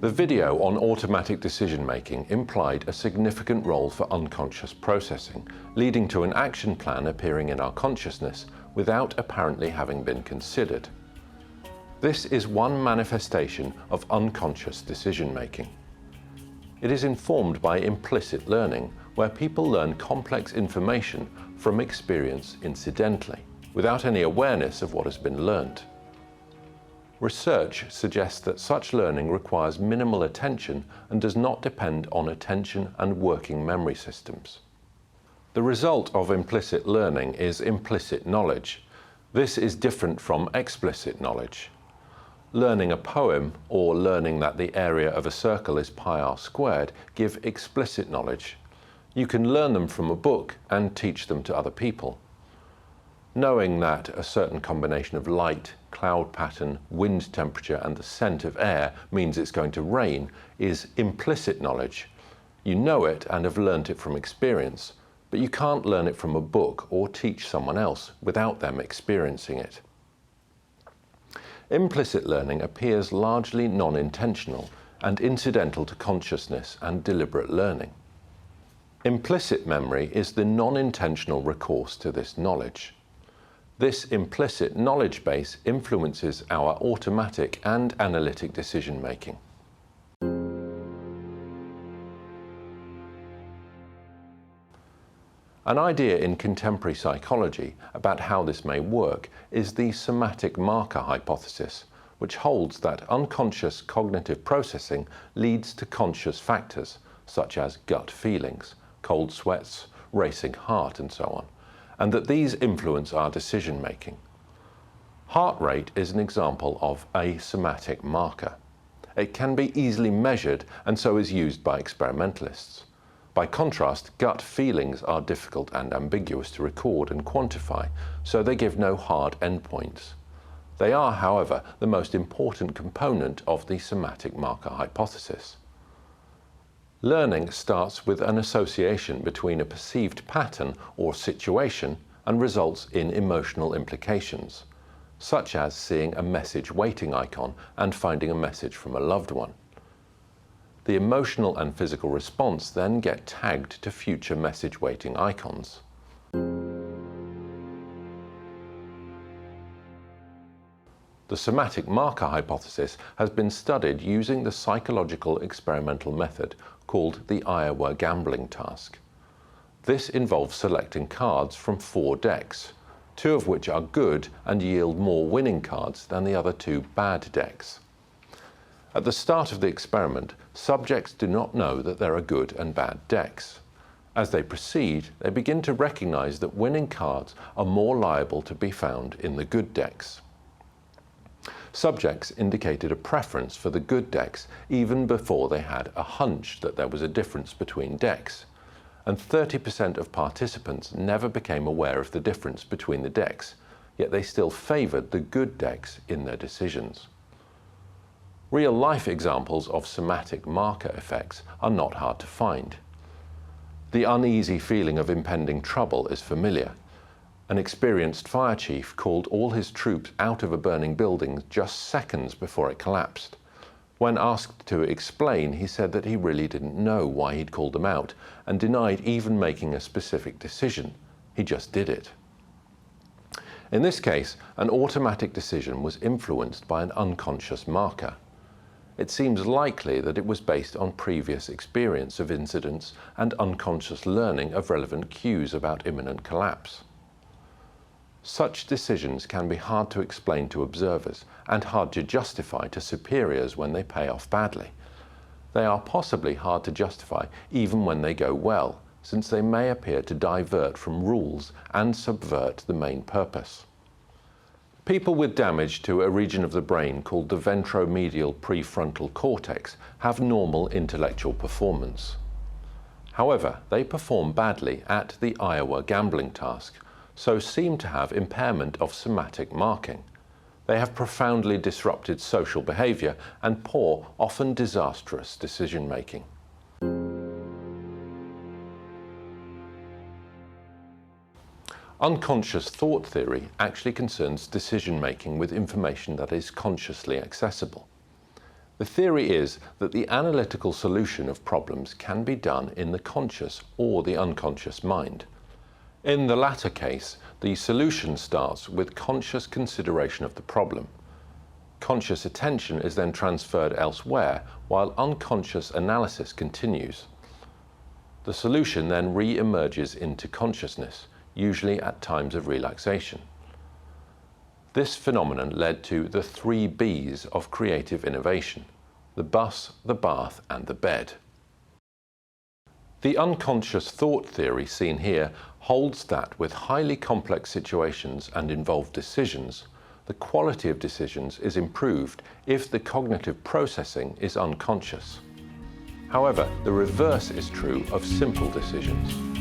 The video on automatic decision-making implied a significant role for unconscious processing, leading to an action plan appearing in our consciousness without apparently having been considered. This is one manifestation of unconscious decision-making. It is informed by implicit learning, where people learn complex information from experience incidentally, without any awareness of what has been learnt. Research suggests that such learning requires minimal attention and does not depend on attention and working memory systems. The result of implicit learning is implicit knowledge. This is different from explicit knowledge. Learning a poem or learning that the area of a circle is pi r squared give explicit knowledge. You can learn them from a book and teach them to other people. Knowing that a certain combination of light, cloud pattern, wind temperature and the scent of air means it's going to rain is implicit knowledge. You know it and have learnt it from experience, but you can't learn it from a book or teach someone else without them experiencing it. Implicit learning appears largely non-intentional and incidental to consciousness and deliberate learning. Implicit memory is the non-intentional recourse to this knowledge. This implicit knowledge base influences our automatic and analytic decision-making. An idea in contemporary psychology about how this may work is the somatic marker hypothesis, which holds that unconscious cognitive processing leads to conscious factors such as gut feelings, cold sweats, racing heart, and so on, and that these influence our decision-making. Heart rate is an example of a somatic marker. It can be easily measured and so is used by experimentalists. By contrast, gut feelings are difficult and ambiguous to record and quantify, so they give no hard endpoints. They are, however, the most important component of the somatic marker hypothesis. Learning starts with an association between a perceived pattern or situation and results in emotional implications, such as seeing a message waiting icon and finding a message from a loved one. The emotional and physical response then get tagged to future message waiting icons. The somatic marker hypothesis has been studied using the psychological experimental method called the Iowa gambling task. This involves selecting cards from 4 decks, 2 of which are good and yield more winning cards than the other 2 bad decks. At the start of the experiment, subjects do not know that there are good and bad decks. As they proceed, they begin to recognize that winning cards are more liable to be found in the good decks. Subjects indicated a preference for the good decks even before they had a hunch that there was a difference between decks, and 30% of participants never became aware of the difference between the decks, yet they still favored the good decks in their decisions. Real-life examples of somatic marker effects are not hard to find. The uneasy feeling of impending trouble is familiar. An experienced fire chief called all his troops out of a burning building just seconds before it collapsed. When asked to explain, he said that he really didn't know why he'd called them out and denied even making a specific decision. He just did it. In this case, an automatic decision was influenced by an unconscious marker. It seems likely that it was based on previous experience of incidents and unconscious learning of relevant cues about imminent collapse. Such decisions can be hard to explain to observers and hard to justify to superiors when they pay off badly. They are possibly hard to justify even when they go well, since they may appear to divert from rules and subvert the main purpose. People with damage to a region of the brain called the ventromedial prefrontal cortex have normal intellectual performance. However, they perform badly at the Iowa gambling task, so seem to have impairment of somatic marking. They have profoundly disrupted social behavior and poor, often disastrous decision-making. Unconscious thought theory actually concerns decision-making with information that is consciously accessible. The theory is that the analytical solution of problems can be done in the conscious or the unconscious mind. In the latter case, the solution starts with conscious consideration of the problem. Conscious attention is then transferred elsewhere, while unconscious analysis continues. The solution then re-emerges into consciousness, usually at times of relaxation. This phenomenon led to the 3 B's of creative innovation: the bus, the bath, and the bed. The unconscious thought theory seen here holds that with highly complex situations and involved decisions, the quality of decisions is improved if the cognitive processing is unconscious. However, the reverse is true of simple decisions.